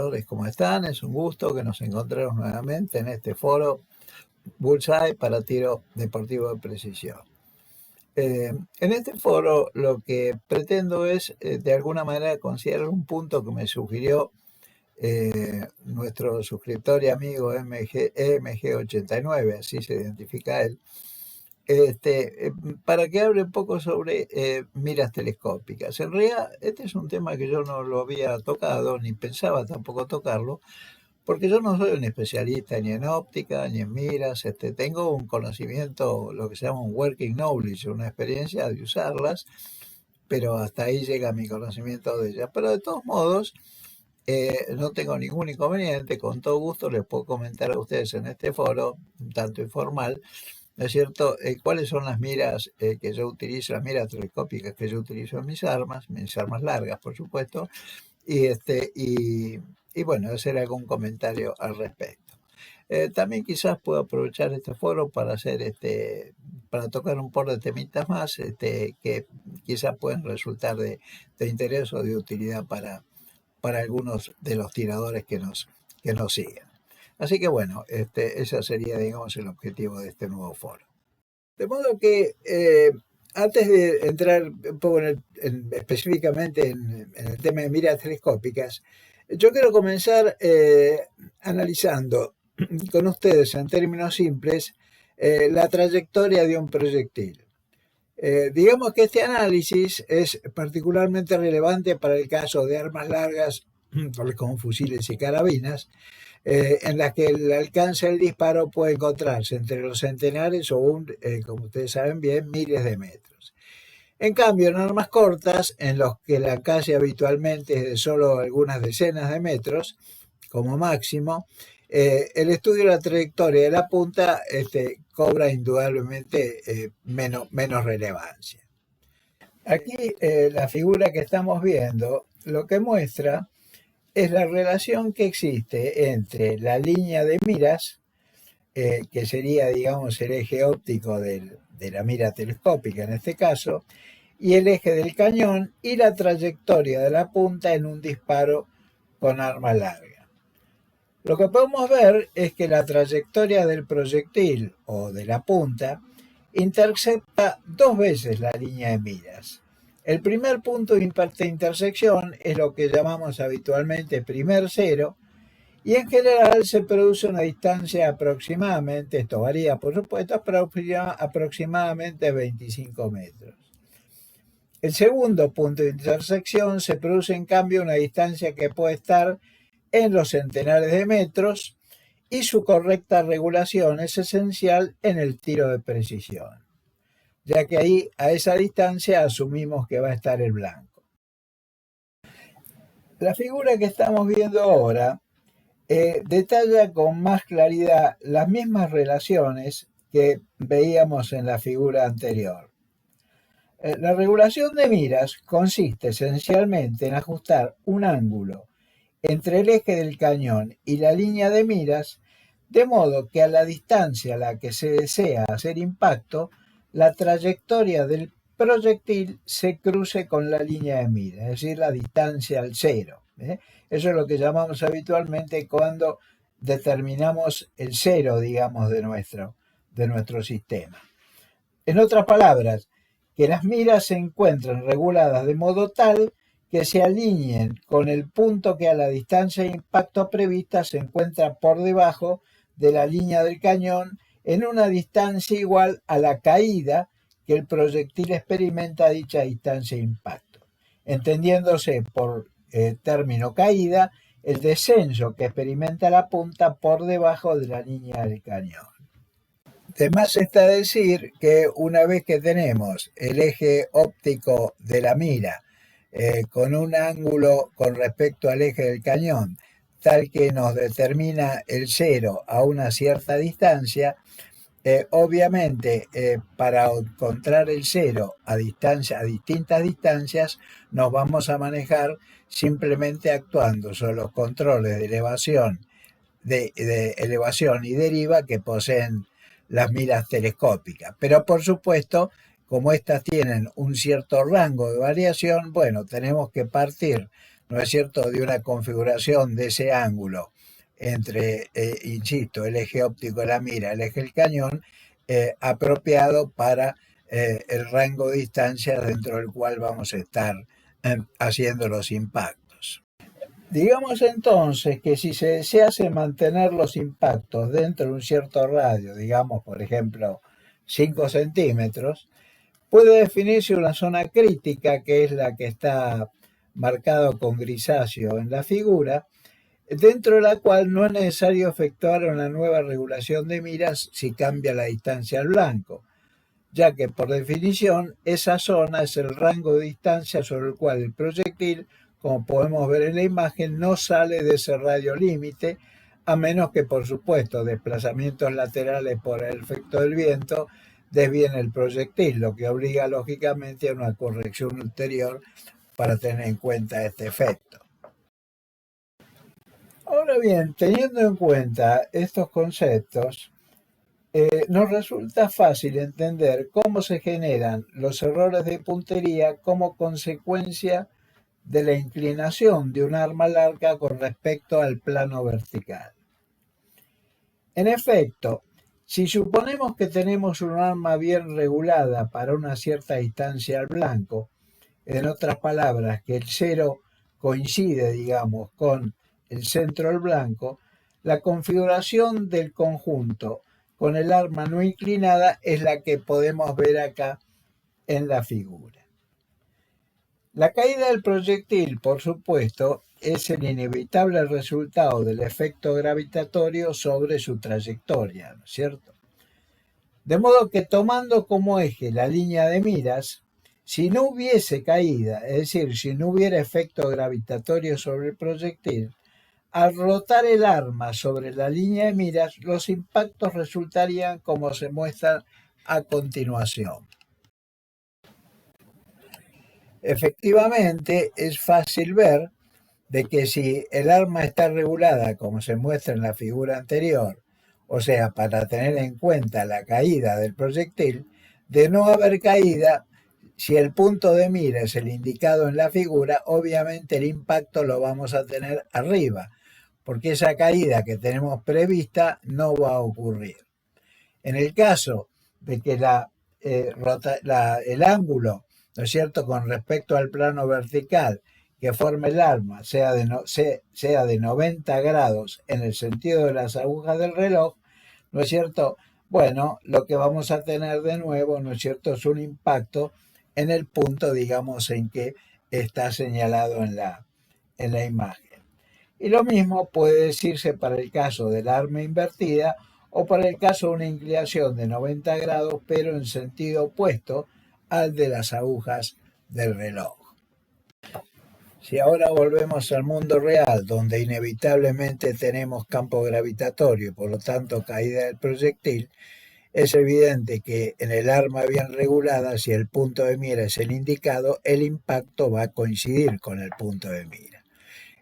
operadores, ¿cómo están? Es un gusto que nos encontremos nuevamente en este foro Bullseye para tiro deportivo de precisión. En este foro lo que pretendo es, de alguna manera, considerar un punto que me sugirió nuestro suscriptor y amigo EMG89, así se identifica él, para que hable un poco sobre miras telescópicas. En realidad, este es un tema que yo no lo había tocado, ni pensaba tampoco tocarlo, porque yo no soy un especialista ni en óptica, ni en miras. Tengo un conocimiento, lo que se llama un working knowledge, una experiencia de usarlas, pero hasta ahí llega mi conocimiento de ellas. Pero de todos modos, no tengo ningún inconveniente, con todo gusto les puedo comentar a ustedes en este foro, un tanto informal, ¿no es cierto? ¿Cuáles son las miras que yo utilizo, las miras telescópicas que yo utilizo en mis armas largas, por supuesto, y bueno, hacer algún comentario al respecto. También quizás puedo aprovechar este foro para hacer para tocar un par de temitas más que quizás pueden resultar de interés o de utilidad para algunos de los tiradores que nos siguen. Así que bueno, ese sería, digamos, el objetivo de este nuevo foro. De modo que antes de entrar un poco específicamente en el tema de miras telescópicas, yo quiero comenzar analizando con ustedes en términos simples la trayectoria de un proyectil. Digamos que este análisis es particularmente relevante para el caso de armas largas como fusiles y carabinas, en las que el alcance del disparo puede encontrarse entre los centenares o como ustedes saben bien, miles de metros. En cambio, en armas cortas, en los que el alcance habitualmente es de solo algunas decenas de metros, como máximo, el estudio de la trayectoria de la punta cobra indudablemente menos relevancia. Aquí la figura que estamos viendo lo que muestra es la relación que existe entre la línea de miras, que sería, digamos, el eje óptico de la mira telescópica en este caso, y el eje del cañón y la trayectoria de la punta en un disparo con arma larga. Lo que podemos ver es que la trayectoria del proyectil o de la punta intercepta dos veces la línea de miras. El primer punto de intersección es lo que llamamos habitualmente primer cero, y en general se produce una distancia aproximadamente, esto varía por supuesto, pero aproximadamente 25 metros. El segundo punto de intersección se produce en cambio una distancia que puede estar en los centenares de metros, y su correcta regulación es esencial en el tiro de precisión, ya que ahí a esa distancia asumimos que va a estar el blanco. La figura que estamos viendo ahora detalla con más claridad las mismas relaciones que veíamos en la figura anterior. La regulación de miras consiste esencialmente en ajustar un ángulo entre el eje del cañón y la línea de miras, de modo que a la distancia a la que se desea hacer impacto, la trayectoria del proyectil se cruce con la línea de mira, es decir, la distancia al cero. Eso es lo que llamamos habitualmente cuando determinamos el cero, digamos, de nuestro sistema. En otras palabras, que las miras se encuentren reguladas de modo tal que se alineen con el punto que a la distancia de impacto prevista se encuentra por debajo de la línea del cañón en una distancia igual a la caída que el proyectil experimenta a dicha distancia de impacto, entendiéndose por término caída el descenso que experimenta la punta por debajo de la línea del cañón. De más está decir que una vez que tenemos el eje óptico de la mira con un ángulo con respecto al eje del cañón, tal que nos determina el cero a una cierta distancia, obviamente para encontrar el cero a distintas distancias, nos vamos a manejar simplemente actuando sobre los controles de elevación y deriva que poseen las miras telescópicas. Pero por supuesto, como estas tienen un cierto rango de variación, bueno, tenemos que partir ¿no es cierto?, de una configuración de ese ángulo entre, insisto, el eje óptico de la mira, el eje del cañón, apropiado para el rango de distancia dentro del cual vamos a estar haciendo los impactos. Digamos entonces que si se desease mantener los impactos dentro de un cierto radio, digamos por ejemplo 5 centímetros, puede definirse una zona crítica, que es la que está marcado con grisáceo en la figura, dentro de la cual no es necesario efectuar una nueva regulación de miras si cambia la distancia al blanco, ya que por definición esa zona es el rango de distancia sobre el cual el proyectil, como podemos ver en la imagen, no sale de ese radio límite, a menos que por supuesto desplazamientos laterales por el efecto del viento desvíen el proyectil, lo que obliga lógicamente a una corrección ulterior para tener en cuenta este efecto. Ahora bien, teniendo en cuenta estos conceptos, nos resulta fácil entender cómo se generan los errores de puntería como consecuencia de la inclinación de un arma larga con respecto al plano vertical. En efecto, si suponemos que tenemos un arma bien regulada para una cierta distancia al blanco, en otras palabras, que el cero coincide, digamos, con el centro del blanco, la configuración del conjunto con el arma no inclinada es la que podemos ver acá en la figura. La caída del proyectil, por supuesto, es el inevitable resultado del efecto gravitatorio sobre su trayectoria, ¿no es cierto? De modo que tomando como eje la línea de miras, si no hubiese caída, es decir, si no hubiera efecto gravitatorio sobre el proyectil, al rotar el arma sobre la línea de miras, los impactos resultarían como se muestra a continuación. Efectivamente, es fácil ver de que si el arma está regulada como se muestra en la figura anterior, o sea, para tener en cuenta la caída del proyectil, de no haber caída, si el punto de mira es el indicado en la figura, obviamente el impacto lo vamos a tener arriba, porque esa caída que tenemos prevista no va a ocurrir. En el caso de que el ángulo, ¿no es cierto?, con respecto al plano vertical que forma el arma sea de 90 grados en el sentido de las agujas del reloj, ¿no es cierto? Bueno, lo que vamos a tener de nuevo, ¿no es cierto?, es un impacto en el punto, digamos, en que está señalado en la imagen. Y lo mismo puede decirse para el caso del arma invertida o para el caso de una inclinación de 90 grados, pero en sentido opuesto al de las agujas del reloj. Si ahora volvemos al mundo real, donde inevitablemente tenemos campo gravitatorio y por lo tanto caída del proyectil, es evidente que en el arma bien regulada, si el punto de mira es el indicado, el impacto va a coincidir con el punto de mira.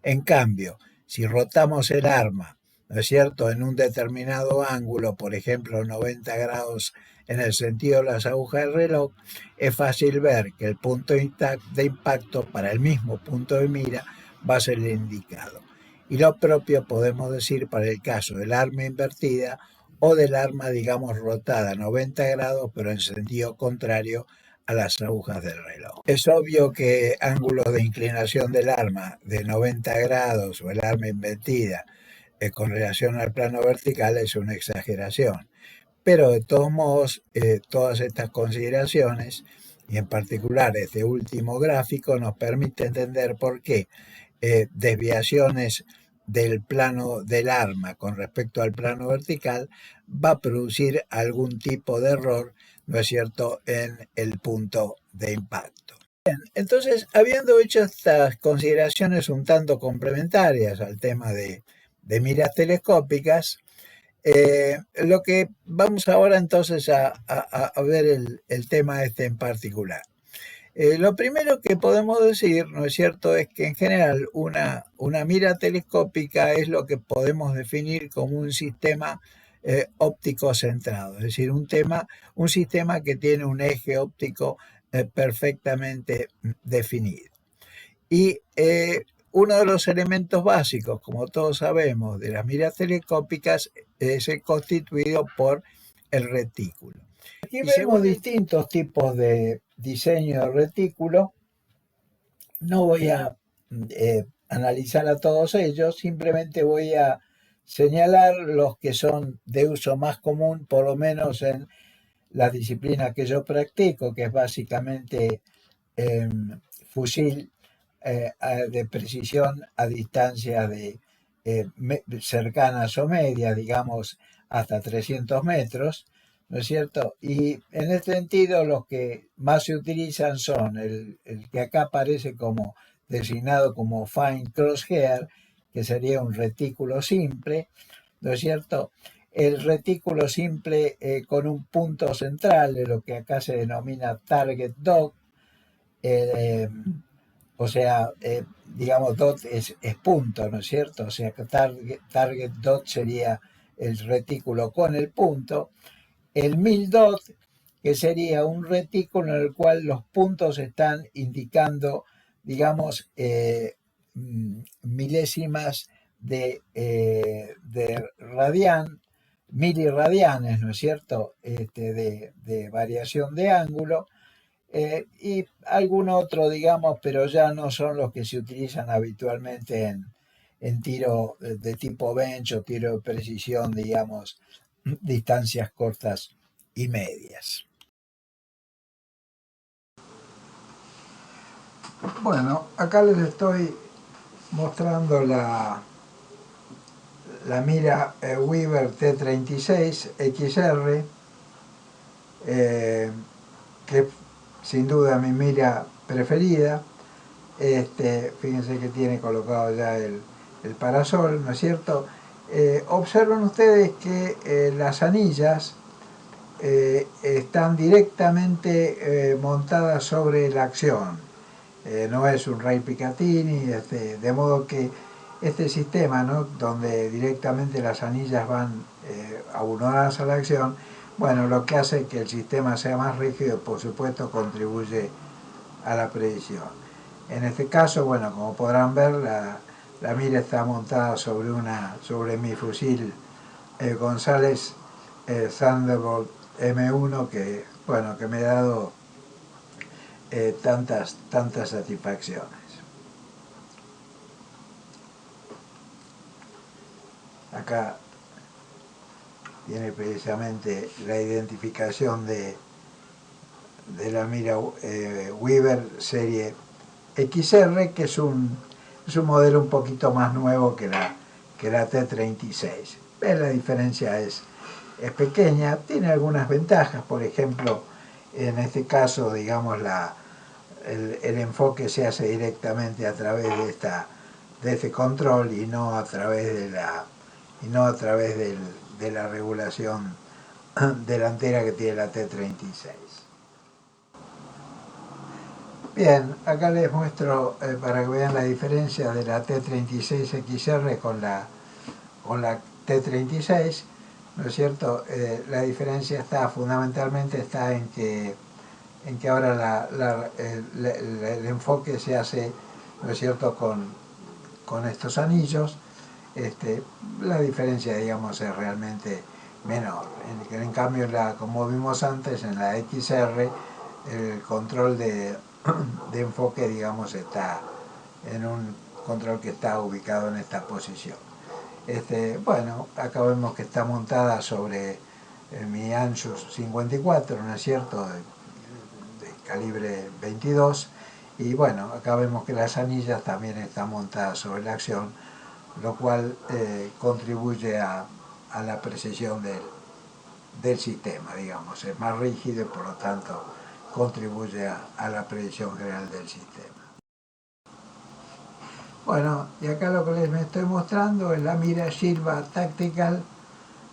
En cambio, si rotamos el arma, ¿no es cierto?, en un determinado ángulo, por ejemplo 90 grados en el sentido de las agujas del reloj, es fácil ver que el punto de impacto para el mismo punto de mira va a ser el indicado. Y lo propio podemos decir para el caso del arma invertida o del arma, digamos, rotada 90 grados, pero en sentido contrario a las agujas del reloj. Es obvio que ángulos de inclinación del arma de 90 grados o el arma invertida con relación al plano vertical es una exageración. Pero de todos modos, todas estas consideraciones, y en particular este último gráfico, nos permite entender por qué desviaciones del plano del arma con respecto al plano vertical va a producir algún tipo de error, ¿no es cierto?, en el punto de impacto. Bien, entonces, habiendo hecho estas consideraciones un tanto complementarias al tema de miras telescópicas, lo que vamos ahora entonces a ver el tema este en particular. Lo primero que podemos decir, ¿no es cierto?, es que en general una mira telescópica es lo que podemos definir como un sistema óptico centrado, es decir, un sistema que tiene un eje óptico perfectamente definido. Y uno de los elementos básicos, como todos sabemos, de las miras telescópicas es constituido por el retículo. Aquí vemos distintos tipos de diseño de retículo. No voy a analizar a todos ellos, simplemente voy a señalar los que son de uso más común, por lo menos en la disciplina que yo practico, que es básicamente fusil de precisión a distancias cercanas o medias, digamos hasta 300 metros, ¿no es cierto? Y en este sentido los que más se utilizan son el que acá aparece como designado como fine crosshair, que sería un retículo simple, ¿no es cierto? El retículo simple con un punto central, de lo que acá se denomina target dot, eh, o sea, digamos, dot es punto, ¿no es cierto? O sea, que target dot sería el retículo con el punto. El mil dot, que sería un retículo en el cual los puntos están indicando, digamos, milésimas de radian, milirradianes, ¿no es cierto? De variación de ángulo. Y algún otro, digamos, pero ya no son los que se utilizan habitualmente en tiro de tipo bench o tiro de precisión, digamos, distancias cortas y medias. Bueno, acá les estoy mostrando la mira Weaver T36 XR, que sin duda mi mira preferida. Fíjense que tiene colocado ya el parasol, ¿no es cierto? Observen ustedes que las anillas están directamente montadas sobre la acción. No es un Ray Picatinny, de modo que este sistema, ¿no?, donde directamente las anillas van aunadas a la acción, bueno, lo que hace que el sistema sea más rígido, por supuesto, contribuye a la predicción. En este caso, bueno, como podrán ver, la mira está montada sobre mi fusil González Thunderbolt M1, que, bueno, que me ha dado tantas satisfacciones. Acá tiene precisamente la identificación de la mira Weaver serie XR, que es un modelo un poquito más nuevo que la T36. La diferencia es pequeña, tiene algunas ventajas, por ejemplo, en este caso, digamos, el enfoque se hace directamente a través de este control y no a través de la regulación delantera que tiene la T36. Bien, acá les muestro para que vean la diferencia de la T36XR con la T36, ¿no es cierto? La diferencia fundamentalmente está en que ahora el enfoque se hace, ¿no es cierto?, con estos anillos. La diferencia, digamos, es realmente menor. En cambio, como vimos antes, en la XR, el control de enfoque, digamos, está en un control que está ubicado en esta posición. Bueno, acá vemos que está montada sobre mi Anschutz 54, ¿no es cierto?, de calibre 22, y bueno, acá vemos que las anillas también están montadas sobre la acción, lo cual contribuye a la precisión del sistema, digamos, es más rígido y por lo tanto contribuye a la precisión general del sistema. Bueno, y acá lo que les me estoy mostrando es la mira Shilva Tactical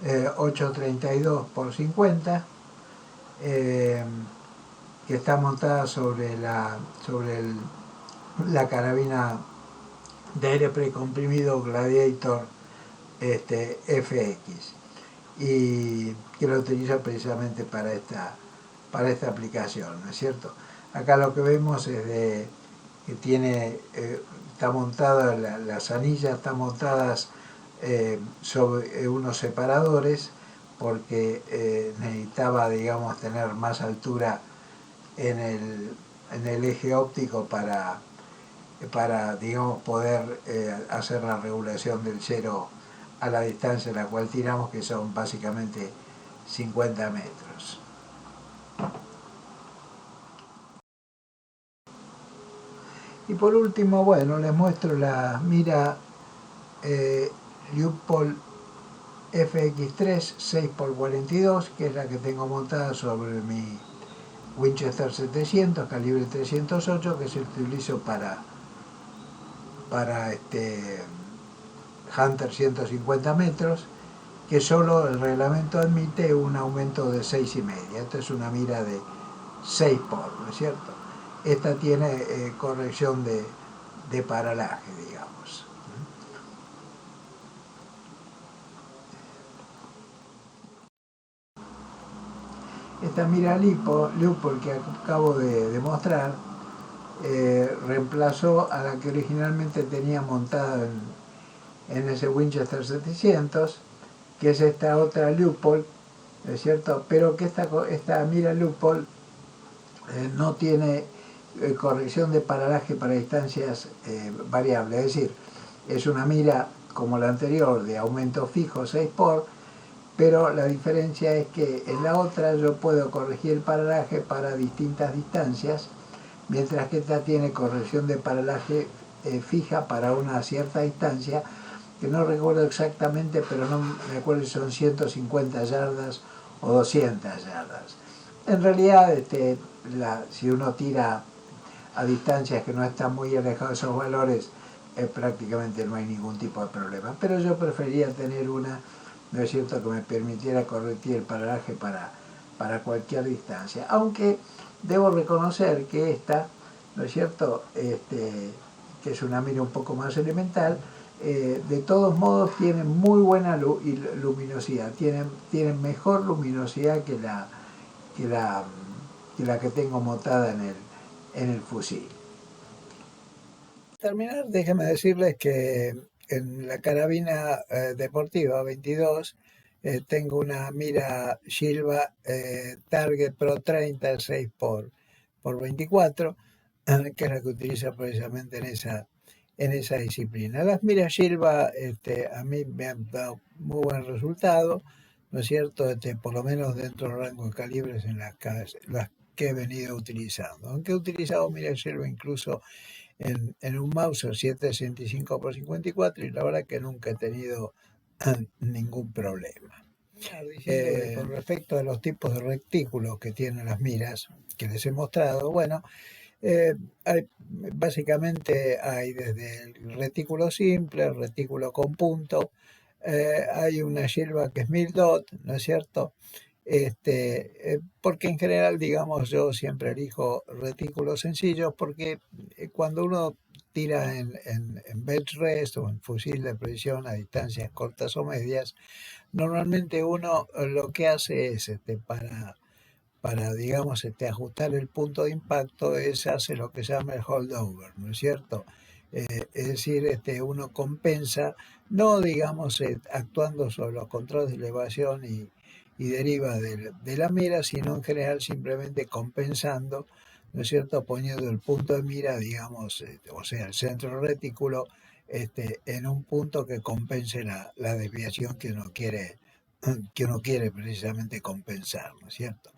832x50, que está montada sobre la carabina de aire precomprimido Gladiator FX, y que lo utiliza precisamente para esta aplicación, ¿no es cierto? Acá lo que vemos es que tiene está montada, las anillas están montadas sobre unos separadores porque necesitaba, digamos, tener más altura en el eje óptico para digamos, poder hacer la regulación del cero a la distancia en la cual tiramos, que son básicamente 50 metros. Y por último, bueno, les muestro la mira Leupold FX3 6x42, que es la que tengo montada sobre mi Winchester 700, calibre 308, que se utilizo para Hunter 150 metros, que solo el reglamento admite un aumento de 6,5. Esta es una mira de 6 por, ¿no es cierto? Esta tiene corrección de paralaje, digamos. Esta mira Leupold que acabo de mostrar reemplazó a la que originalmente tenía montada en ese Winchester 700, que es esta otra Leupold, ¿no es cierto? Pero que esta mira Leupold no tiene corrección de paralaje para distancias variables, es decir, es una mira como la anterior de aumento fijo 6 por, pero la diferencia es que en la otra yo puedo corregir el paralaje para distintas distancias, mientras que esta tiene corrección de paralaje fija para una cierta distancia, que no recuerdo exactamente, pero no me acuerdo si son 150 yardas o 200 yardas. En realidad, si uno tira a distancias que no están muy alejados de esos valores, prácticamente no hay ningún tipo de problema. Pero yo prefería tener una, ¿no es cierto?, que me permitiera corregir el paralaje para cualquier distancia. Aunque debo reconocer que esta, ¿no es cierto?, que es una mira un poco más elemental, de todos modos tienen muy buena luminosidad, tienen mejor luminosidad que la que tengo montada en el fusil. Terminar, déjeme decirles que en la carabina deportiva 22 tengo una mira Silva Target Pro 30 6 por 24, que es la que utiliza precisamente en esa disciplina. Las miras Silva a mí me han dado muy buen resultado, ¿no es cierto? Por lo menos dentro del rango de calibres en las que he venido utilizando. Aunque he utilizado miras Silva incluso en un Mauser 765 por 54 y la verdad que nunca he tenido ningún problema. Con respecto a los tipos de retículos que tienen las miras que les he mostrado, bueno, básicamente hay desde el retículo simple, el retículo con punto, hay una Silva que es 1000 dot, ¿no es cierto? Porque en general, digamos, yo siempre elijo retículos sencillos porque cuando uno tira en bench rest o en fusil de precisión a distancias cortas o medias, normalmente uno lo que hace es para digamos, ajustar el punto de impacto, hace lo que se llama el holdover, ¿no es cierto? Es decir, uno compensa, no digamos actuando sobre los controles de elevación y deriva de la mira, sino en general simplemente compensando, ¿no es cierto? Poniendo el punto de mira, digamos, o sea, el centro retículo, en un punto que compense la desviación que uno quiere precisamente compensar, ¿no es cierto?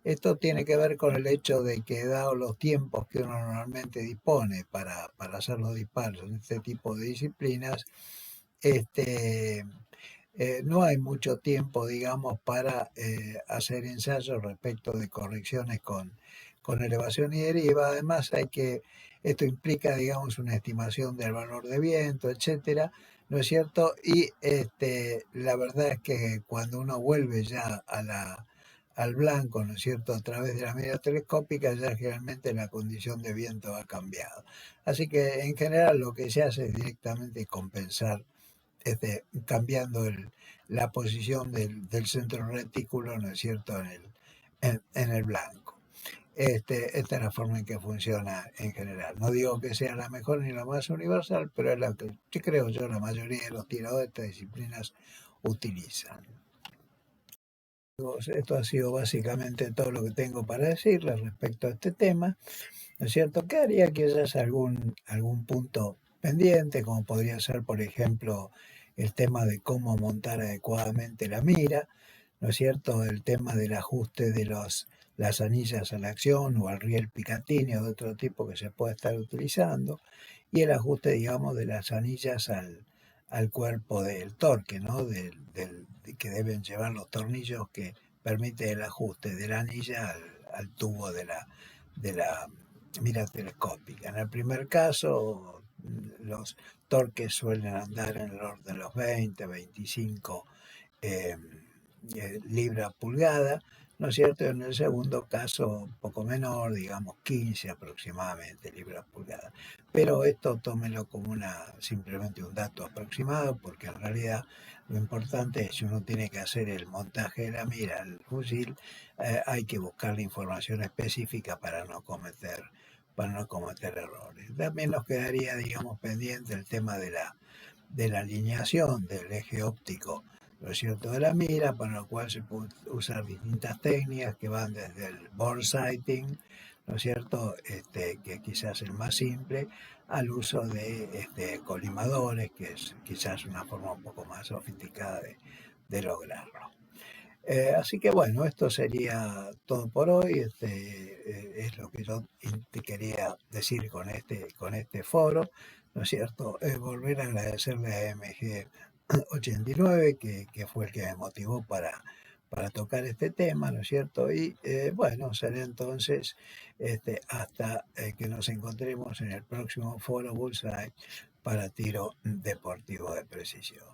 Esto tiene que ver con el hecho de que, dado los tiempos que uno normalmente dispone para hacer los disparos en este tipo de disciplinas, no hay mucho tiempo, digamos, para hacer ensayos respecto de correcciones con elevación y deriva. Además, esto implica, digamos, una estimación del valor de viento, etcétera, ¿no es cierto? Y la verdad es que cuando uno vuelve ya al blanco, ¿no es cierto?, a través de las medidas telescópicas, ya generalmente la condición de viento ha cambiado. Así que en general lo que se hace es directamente compensar, cambiando la posición del centro retículo, ¿no es cierto?, en el blanco. esta es la forma en que funciona en general. No digo que sea la mejor ni la más universal, pero es la que creo yo la mayoría de los tiradores de estas disciplinas utilizan. Esto ha sido básicamente todo lo que tengo para decirles respecto a este tema, ¿no es cierto? ¿Qué haría quizás algún punto pendiente, como podría ser, por ejemplo, el tema de cómo montar adecuadamente la mira, ¿no es cierto? El tema del ajuste de las anillas a la acción o al riel Picatinny o de otro tipo que se puede estar utilizando, y el ajuste, digamos, de las anillas al cuerpo del torque, ¿no? Que deben llevar los tornillos que permiten el ajuste de la anilla al tubo de la mira telescópica. En el primer caso, los torques suelen andar en el orden de los 20, 25 eh, libra pulgada, ¿no es cierto? En el segundo caso, un poco menor, digamos 15 aproximadamente libras pulgada. Pero esto tómelo como simplemente un dato aproximado, porque en realidad lo importante es si uno tiene que hacer el montaje de la mira al fusil, hay que buscar la información específica para no cometer errores. También nos quedaría, digamos, pendiente el tema de la alineación del eje óptico, ¿no es cierto?, de la mira, para lo cual se pueden usar distintas técnicas que van desde el bore sighting, ¿no es cierto?, que quizás es el más simple, al uso de colimadores, que es quizás una forma un poco más sofisticada de lograrlo. Así que bueno, esto sería todo por hoy. Es lo que yo te quería decir con este foro, ¿no es cierto? Volver a agradecerle a MG89, que fue el que me motivó para tocar este tema, ¿no es cierto? Y bueno, será entonces hasta que nos encontremos en el próximo foro Bullseye para tiro deportivo de precisión.